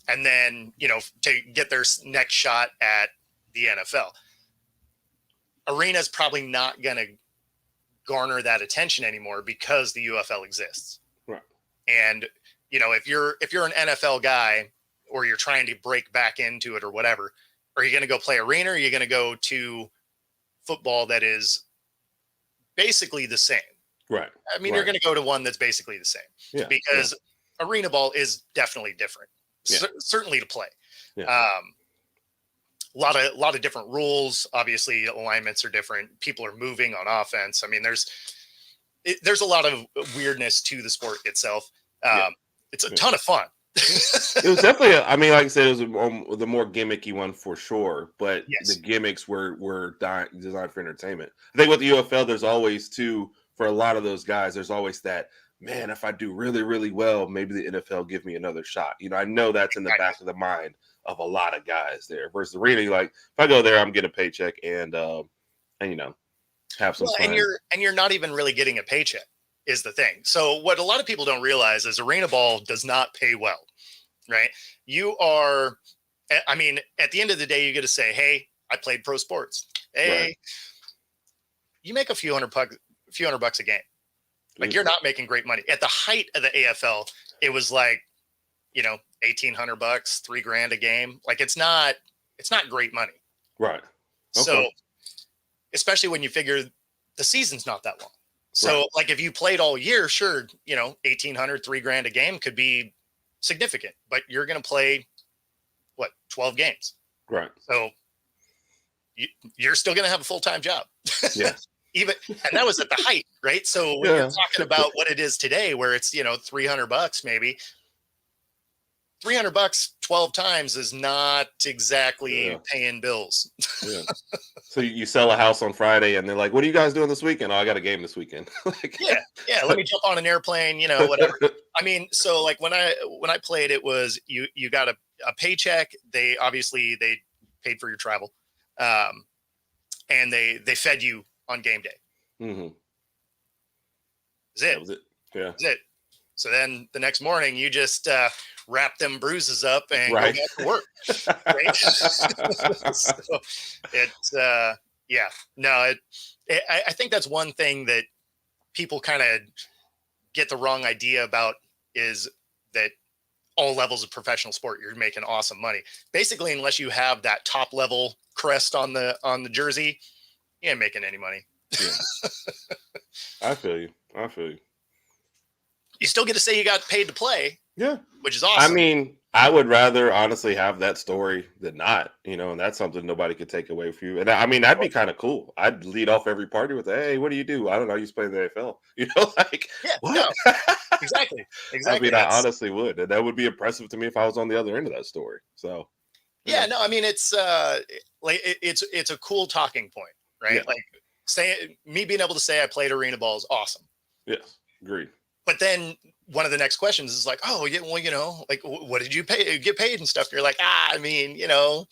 And then, to get their next shot at the NFL. Arena's probably not going to garner that attention anymore because the UFL exists. Right. And, if you're an NFL guy, or you're trying to break back into it or whatever, are you going to go play arena, or are you going to go to football that is basically the same? Right. You're going to go to one that's basically the same. Yeah. Because arena ball is definitely different. Yeah. Certainly to play. Yeah. A lot of different rules. Obviously, alignments are different. People are moving on offense. there's a lot of weirdness to the sport itself. It's a ton of fun. It was definitely, I mean, like I said, it was the more gimmicky one for sure, but the gimmicks were designed for entertainment. I think with the UFL, there's always for a lot of those guys, there's always that, man, if I do really, really well, maybe the NFL give me another shot. You know, I know that's in the back of the mind of a lot of guys there. Versus the arena, like if I go there, I'm getting a paycheck and you know, have some fun. And you're not even really getting a paycheck is the thing. So what a lot of people don't realize is arena ball does not pay well, right? You are, I mean, at the end of the day, you get to say, hey, I played pro sports. Hey, you make a few hundred bucks a game. Like you're not making great money. At the height of the AFL, it was like, you know, $1,800, $3,000 a game. Like it's not great money. Right. Okay. So especially when you figure the season's not that long. So like if you played all year, sure, you know, $1,800, $3,000 a game could be significant, but you're going to play 12 games. Right. So you're still going to have a full-time job. Yeah. And that was at the height, right? So when you're talking about what it is today, where it's, you know, $300 maybe, $300 12 times is not exactly paying bills. So you sell a house on Friday and they're like, what are you guys doing this weekend? Oh, I got a game this weekend. Let me jump on an airplane, you know, whatever. I mean, so like when I played, it was you got a paycheck. They paid for your travel. And they fed you on game day. Mm-hmm. That was it. Yeah. That's it. So then the next morning you just wrap them bruises up and go back to work. Right? So I think that's one thing that people kind of get the wrong idea about is that all levels of professional sport, you're making awesome money. Basically, unless you have that top level crest on the jersey, you ain't making any money. Yeah. I feel you. You still get to say you got paid to play. Yeah. Which is awesome. I mean, I would rather honestly have that story than not, you know, and that's something nobody could take away from you. And I mean, that'd be kind of cool. I'd lead off every party with, hey, what do you do? I don't know. You play the AFL, you know, like, what? No, exactly. I mean, I honestly would. And that would be impressive to me if I was on the other end of that story. So, no, I mean, it's like, it's a cool talking point, right? Yeah. Like me being able to say I played arena ball is awesome. Yes. Agreed. But then one of the next questions is like, oh, yeah, well, you know, like, what did you get paid and stuff? And you're like, I mean, you know,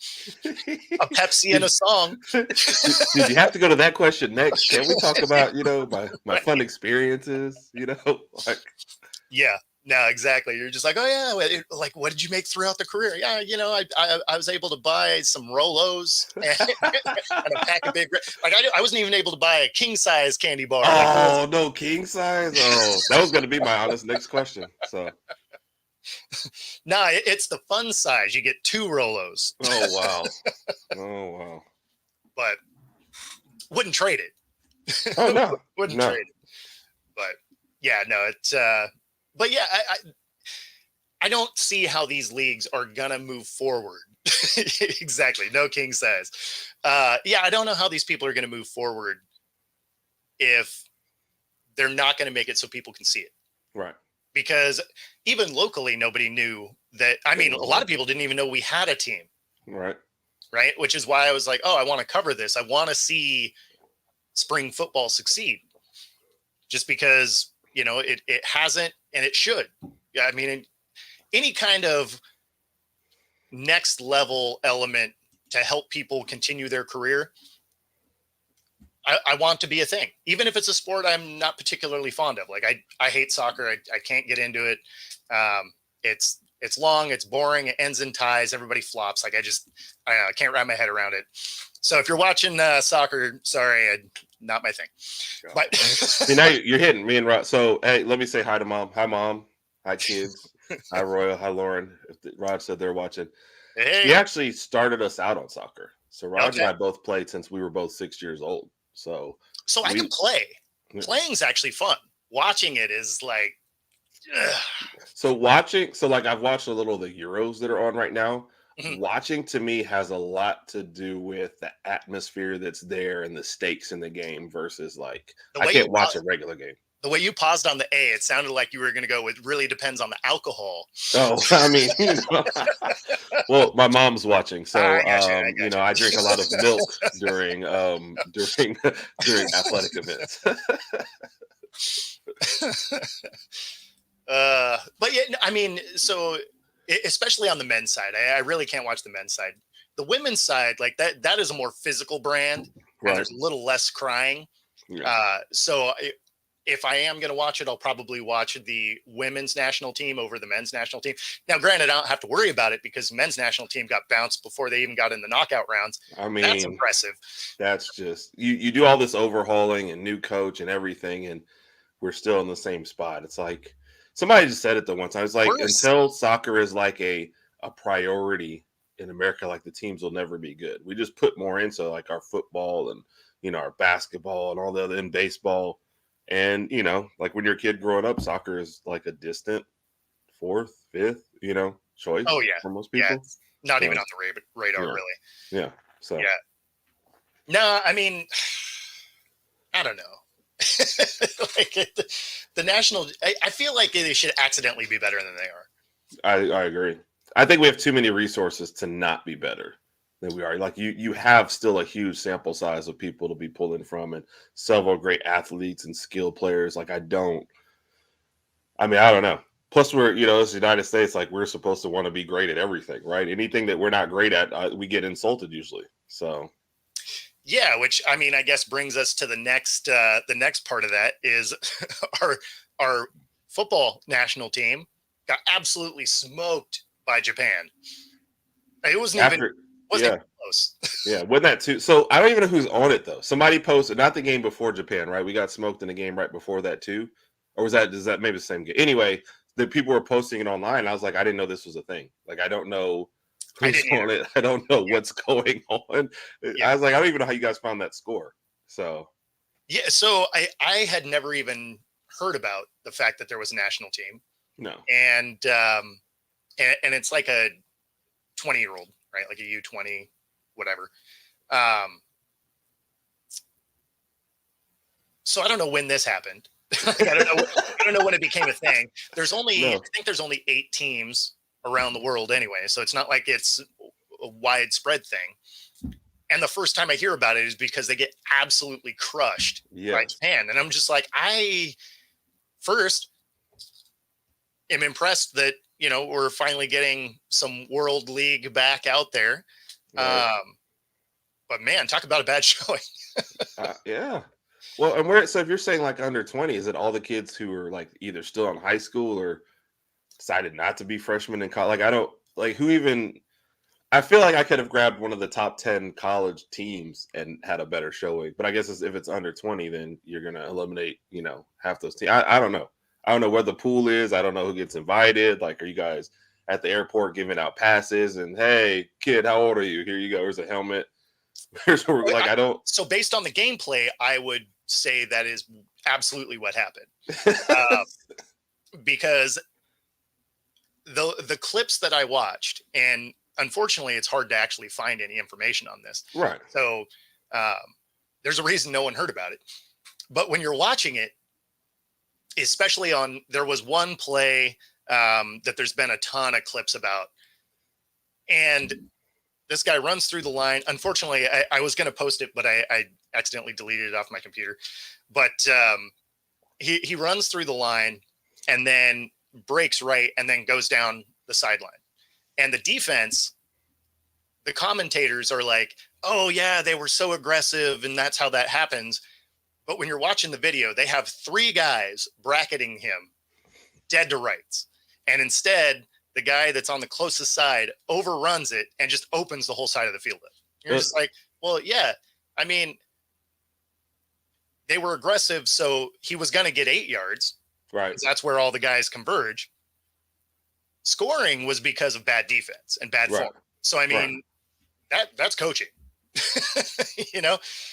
a Pepsi and a song. Did you have to go to that question next? Can we talk about, you know, my fun experiences, you know? Like, yeah, no, exactly. You're just like, oh, yeah. Like, what did you make throughout the career? Yeah, you know, I was able to buy some Rolos and a pack of big. Like, I wasn't even able to buy a king size candy bar. Oh, no, king size. Oh, that was going to be my honest next question. So, no, it's the fun size. You get 2 Rolos. Oh wow. But wouldn't trade it. Oh no, wouldn't trade it. But yeah, no, it's. But yeah, I don't see how these leagues are gonna move forward. Exactly, no king size. I don't know how these people are gonna move forward if they're not gonna make it so people can see it. Right. Because even locally, nobody knew that. I mean, a lot of people didn't even know we had a team. Right. Right. Which is why I was like, oh, I want to cover this. I want to see spring football succeed. Just because, you know, it hasn't and it should. I mean, any kind of next level element to help people continue their career, I want to be a thing, even if it's a sport I'm not particularly fond of. Like I hate soccer. I can't get into it. It's long, it's boring, it ends in ties, everybody flops. Like I can't wrap my head around it. So if you're watching soccer, sorry, not my thing. But see, now you're hitting me and Rod. So hey, let me say hi to mom. Hi mom. Hi kids. Hi Royal. Hi Lauren. Rod said they're watching. Hey. He actually started us out on soccer. So Rod and I both played since we were both 6 years old. So I can play. Playing's actually fun. Watching it is like. So like I've watched a little of the Euros that are on right now. Mm-hmm. Watching to me has a lot to do with the atmosphere that's there and the stakes in the game versus like I can't watch a regular game. The way you paused on the A, it sounded like you were going to go with really depends on the alcohol. Oh, I mean, well, my mom's watching, so I gotcha. I drink a lot of milk during athletic events. But yeah, I mean, so especially on the men's side, I really can't watch the men's side. The women's side, like that is a more physical brand, Right. and there's a little less crying. Yeah. So if I am going to watch it, I'll probably watch the women's national team over the men's national team. Now, granted, I don't have to worry about it because men's national team got bounced before they even got in the knockout rounds. I mean, that's impressive. That's just you do all this overhauling and new coach and everything, and we're still in the same spot. It's like somebody just said it the one time. It's like until soccer is like a priority in America, like the teams will never be good. We just put more into like our football and our basketball and all the other in baseball. And like when you're a kid growing up, soccer is like a distant fourth, fifth, choice. Oh yeah, for most people. Yeah, it's not even on the radar, really. Yeah. So yeah. No, I mean, I don't know. Like the national, I feel like they should accidentally be better than they are. I agree. I think we have too many resources to not be better than we are. Like you have still a huge sample size of people to be pulling from and several great athletes and skilled players. Like I don't know. Plus we're, as the United States, like we're supposed to want to be great at everything, right? Anything that we're not great at, we get insulted usually. So. Yeah, which I mean, I guess brings us to the next part of that is our football national team got absolutely smoked by Japan. It wasn't even close. Yeah, wasn't that too? So I don't even know who's on it though. Somebody posted, not the game before Japan, right? We got smoked in the game right before that too, or is that maybe the same game? Anyway, the people were posting it online. And I was like, I didn't know this was a thing. Like I don't know. Who's on it? I don't know what's going on. Yeah. I was like, I don't even know how you guys found that score. So yeah, so I had never even heard about the fact that there was a national team. No. And it's like a 20-year-old, right? Like a U20, whatever. So I don't know when this happened. Like, I don't know when it became a thing. There's only I think there's only 8 teams around the world anyway, so it's not like it's a widespread thing. And the first time I hear about it is because they get absolutely crushed by Japan, and I'm just like, I first am impressed that we're finally getting some World League back out there. Right. But man, talk about a bad showing. Yeah. Well, and so if you're saying like under 20, is it all the kids who are like either still in high school or decided not to be freshmen in college? Like, I don't like who even. I feel like I could have grabbed one of the top 10 college teams and had a better showing. But I guess if it's under 20, then you're going to eliminate, half those teams. I don't know. I don't know where the pool is. I don't know who gets invited. Like, are you guys at the airport giving out passes? And hey, kid, how old are you? Here you go. Here's a helmet. I don't. So based on the gameplay, I would say that is absolutely what happened. Because the clips that I watched, and unfortunately, it's hard to actually find any information on this. Right. So there's a reason no one heard about it. But when you're watching it, especially there was one play that there's been a ton of clips about. And this guy runs through the line. Unfortunately, I was going to post it, but I accidentally deleted it off my computer. But he runs through the line and then breaks right and then goes down the sideline. And the defense, the commentators are like, oh, yeah, they were so aggressive and that's how that happens. But when you're watching the video, they have 3 guys bracketing him dead to rights. And instead, the guy that's on the closest side overruns it and just opens the whole side of the field up. You're just like, well, yeah, I mean, they were aggressive, so he was going to get 8 yards. Right. That's where all the guys converge. Scoring was because of bad defense and bad form. So, I mean, that's coaching.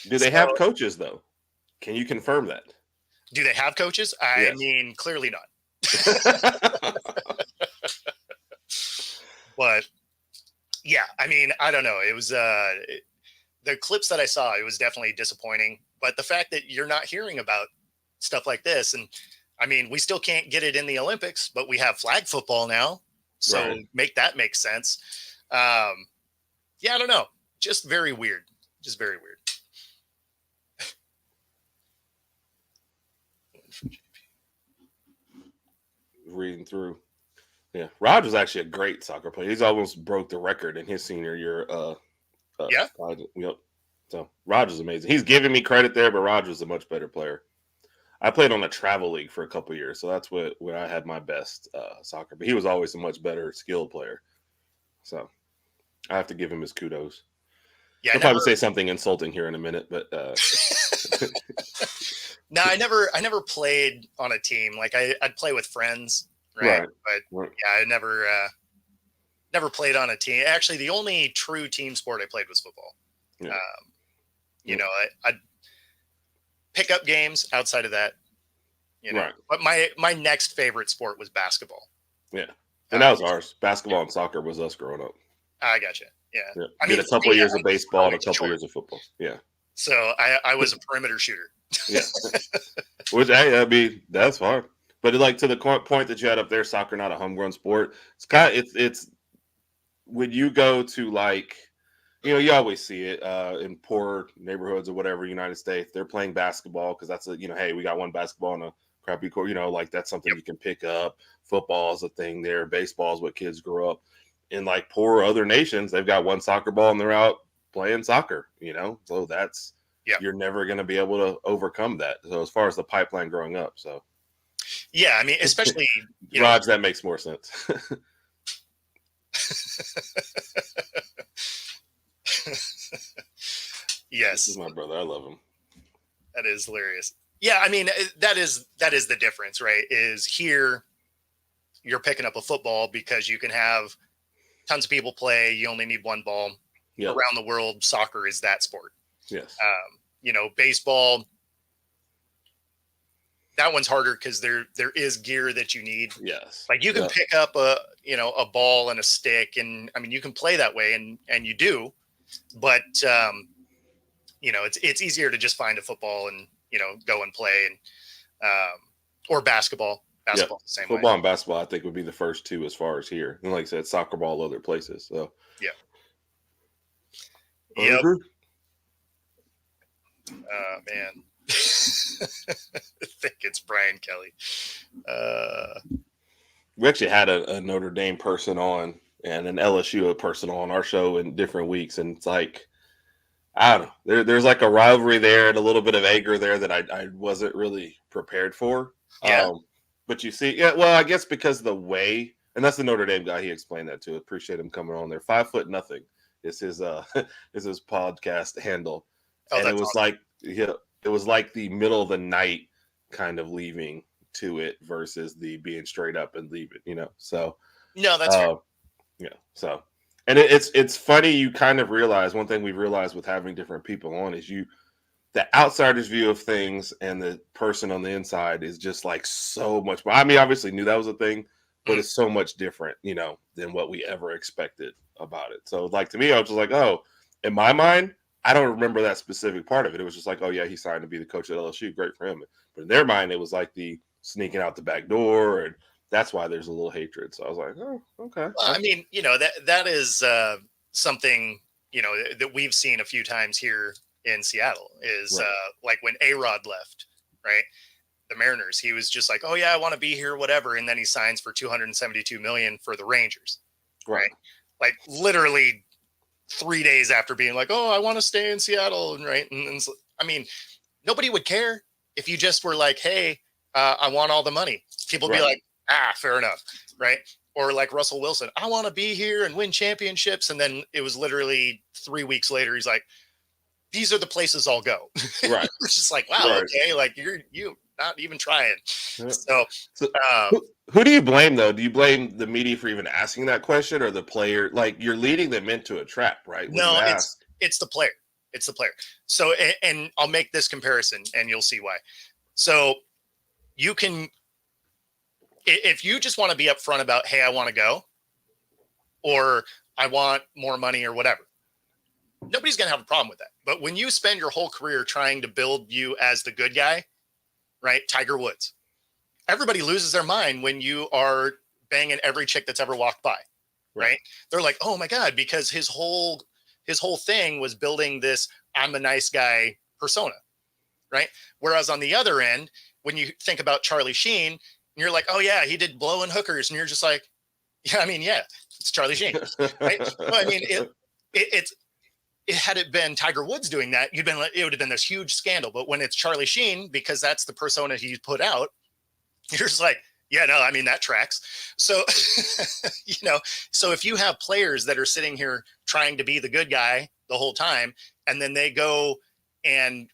Do they have coaches, though? Can you confirm that? Do they have coaches? I mean, clearly not. But yeah, I mean, I don't know. It was the clips that I saw, it was definitely disappointing. But the fact that you're not hearing about stuff like this. And I mean, we still can't get it in the Olympics, but we have flag football now. So make sense. I don't know. Just very weird. Just very weird. Reading through. Yeah. Raj was actually a great soccer player. He's almost broke the record in his senior year. Yep. So Raj is amazing. He's giving me credit there, but Raj was a much better player. I played on a travel league for a couple of years, so that's where I had my best soccer. But he was always a much better skilled player. So I have to give him his kudos. Yeah, I'll probably say something insulting here in a minute, but no, I never played on a team. Like I'd play with friends, right? But yeah, I never played on a team. Actually, the only true team sport I played was football. Yeah. You know, I'd pick up games outside of that. You know, but my next favorite sport was basketball. Yeah, and that was ours. Basketball and soccer was us growing up. I gotcha. Yeah. I mean, a couple of years of baseball and a couple of years of football. Yeah. So I was a perimeter shooter. Yeah. Which, I mean, that's fine. But like to the point that you had up there, soccer not a homegrown sport. It's when you go to like, you know, you always see it in poor neighborhoods or whatever, United States. They're playing basketball because that's hey, we got one basketball and a crappy court. You know, like that's something you can pick up. Football is a thing there. Baseball is what kids grew up. In like poor other nations, they've got one soccer ball and they're out playing soccer, you know? So that's, you're never going to be able to overcome that. So as far as the pipeline growing up, so. Yeah, I mean, especially. Raj, that makes more sense. Yes. This is my brother. I love him. That is hilarious. Yeah, I mean, that is the difference, right? Is here you're picking up a football because you can have tons of people play. You only need one ball. Around the world, soccer is that sport. Yes. You know, baseball, that one's harder because there is gear that you need. Yes. Like you can pick up a ball and a stick, and I mean you can play that way, and you do, but you know, it's easier to just find a football and, you know, go and play, and or basketball. Basketball, the same football way. And basketball, I think, would be the first two as far as here. And like I said, soccer ball, other places. So yeah. Yep. Man. I think it's Brian Kelly. We actually had a Notre Dame person on and an LSU person on our show in different weeks. And it's like, I don't know. There's like a rivalry there and a little bit of anger there that I wasn't really prepared for. Yeah. But you see, well, I guess because of the way, and that's the Notre Dame guy, he explained that too. Appreciate him coming on there. 5'0" is his is his podcast handle. And it was awesome. It was like the middle of the night kind of leaving to it versus the being straight up and leaving, you know. So no, that's fair. Yeah. So and it's funny, you kind of realize one thing we've realized with having different people on is the outsider's view of things and the person on the inside is just like so much. I mean, obviously knew that was a thing, but it's so much different, you know, than what we ever expected about it. So like, to me, I was just like, oh, in my mind, I don't remember that specific part of it. It was just like, oh yeah, he signed to be the coach at LSU. Great for him. But in their mind, it was like the sneaking out the back door. And that's why there's a little hatred. So I was like, oh, okay. Well, I mean, you know, that is something, you know, that we've seen a few times here in Seattle is like when A-Rod left, right? The Mariners, he was just like, oh yeah, I want to be here, whatever. And then he signs for $272 million for the Rangers. Right. Like literally 3 days after being like, oh, I want to stay in Seattle. Right. And I mean, nobody would care if you just were like, hey, I want all the money. People would be like, fair enough. Right. Or like Russell Wilson, I want to be here and win championships. And then it was literally 3 weeks later, he's like, these are the places I'll go. Right. It's just like, wow, okay. Like you not even trying. So who do you blame though? Do you blame the media for even asking that question or the player? Like you're leading them into a trap, right? No, it's the player. It's the player. So, and I'll make this comparison and you'll see why. So you can, if you just want to be upfront about, hey, I want to go, or I want more money or whatever, nobody's going to have a problem with that. But when you spend your whole career trying to build you as the good guy, right? Tiger Woods. Everybody loses their mind when you are banging every chick that's ever walked by, right? They're like, oh my God, because his whole thing was building this I'm a nice guy persona, right? Whereas on the other end, when you think about Charlie Sheen, you're like, oh yeah, he did blowing hookers, and you're just like, yeah, I mean, yeah, it's Charlie Sheen, right? Well, I mean, it had it been Tiger Woods doing that, it would have been this huge scandal. But when it's Charlie Sheen, because that's the persona he put out, you're just like, yeah, no, I mean, that tracks. So, so if you have players that are sitting here trying to be the good guy the whole time, and then they go and,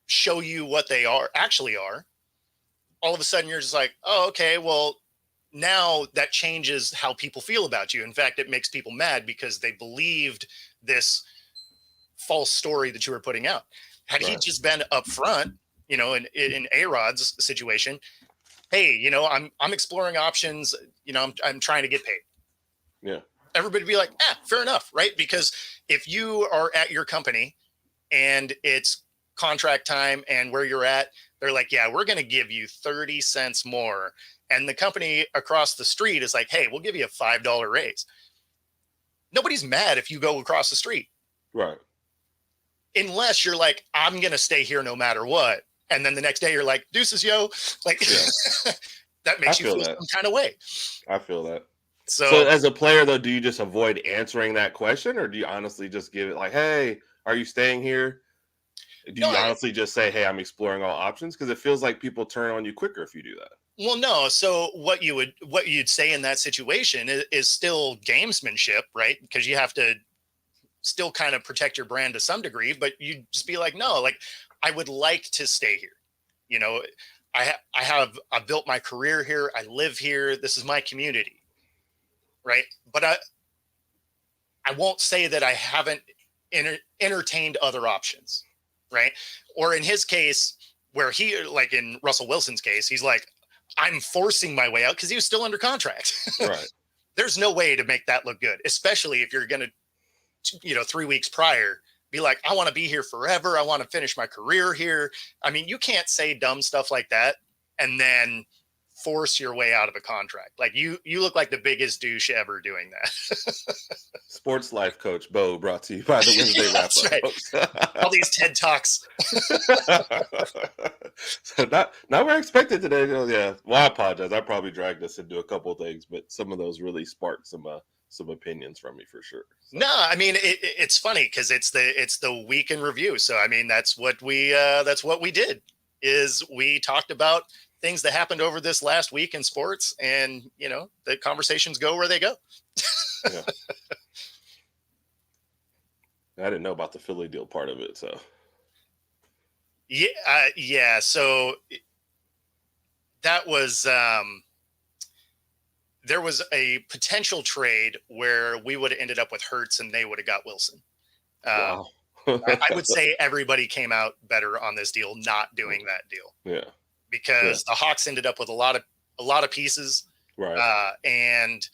show you what they actually are, all of a sudden you're just like, oh, okay, well, now that changes how people feel about you. In fact, it makes people mad because they believed this false story that you were putting out. Had he just been upfront, in A-Rod's situation, hey, I'm exploring options, I'm trying to get paid. Yeah. Everybody be like, fair enough, right? Because if you are at your company and it's contract time and where you're at, they're like, yeah, we're going to give you 30 cents more. And the company across the street is like, hey, we'll give you a $5 raise. Nobody's mad if you go across the street. Right. Unless you're like, I'm going to stay here no matter what. And then the next day you're like, deuces, yo. Like, that makes you feel some kind of way. I feel that. So as a player, though, do you just avoid answering that question, or do you honestly just give it like, hey, are you staying here? Do you honestly just say, hey, I'm exploring all options? Because it feels like people turn on you quicker if you do that. Well, no. So what you'd say in that situation is still gamesmanship, right? Because you have to still kind of protect your brand to some degree, but you just be like, no, like, I would like to stay here. I've built my career here. I live here. This is my community. Right. But I won't say that I haven't entertained other options. Right. Or in his case, where like in Russell Wilson's case, he's like, I'm forcing my way out because he was still under contract. Right. There's no way to make that look good, especially if you're going to, 3 weeks prior, be like, I want to be here forever. I want to finish my career here. I mean, you can't say dumb stuff like that and then force your way out of a contract. Like you look like the biggest douche ever doing that. Sports Life Coach Bo, brought to you by the Wednesday Wrap Up. Right. All these TED Talks. So not where I expected today. Yeah. Well, I apologize. I probably dragged us into a couple of things, but some of those really sparked some opinions from me for sure. So. No, I mean it's funny because it's the week in review. So I mean that's what we did is we talked about things that happened over this last week in sports, and the conversations go where they go. Yeah. I didn't know about the Philly deal part of it, so yeah. So that was there was a potential trade where we would have ended up with Hurts and they would have got Wilson. Wow. I would say everybody came out better on this deal, not doing that deal. Yeah. Because the Hawks ended up with a lot of pieces. Right. And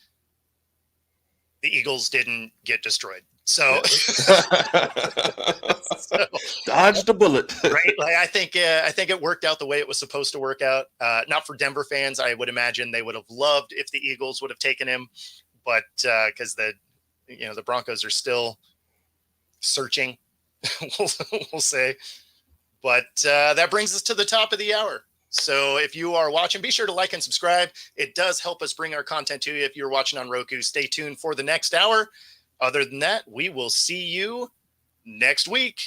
the Eagles didn't get destroyed. So, dodged a bullet. Right. Like I think it worked out the way it was supposed to work out. Not for Denver fans. I would imagine they would have loved if the Eagles would have taken him, but because the Broncos are still searching, we'll say. But that brings us to the top of the hour. So if you are watching, be sure to like and subscribe. It does help us bring our content to you. If you're watching on Roku, stay tuned for the next hour. Other than that, we will see you next week.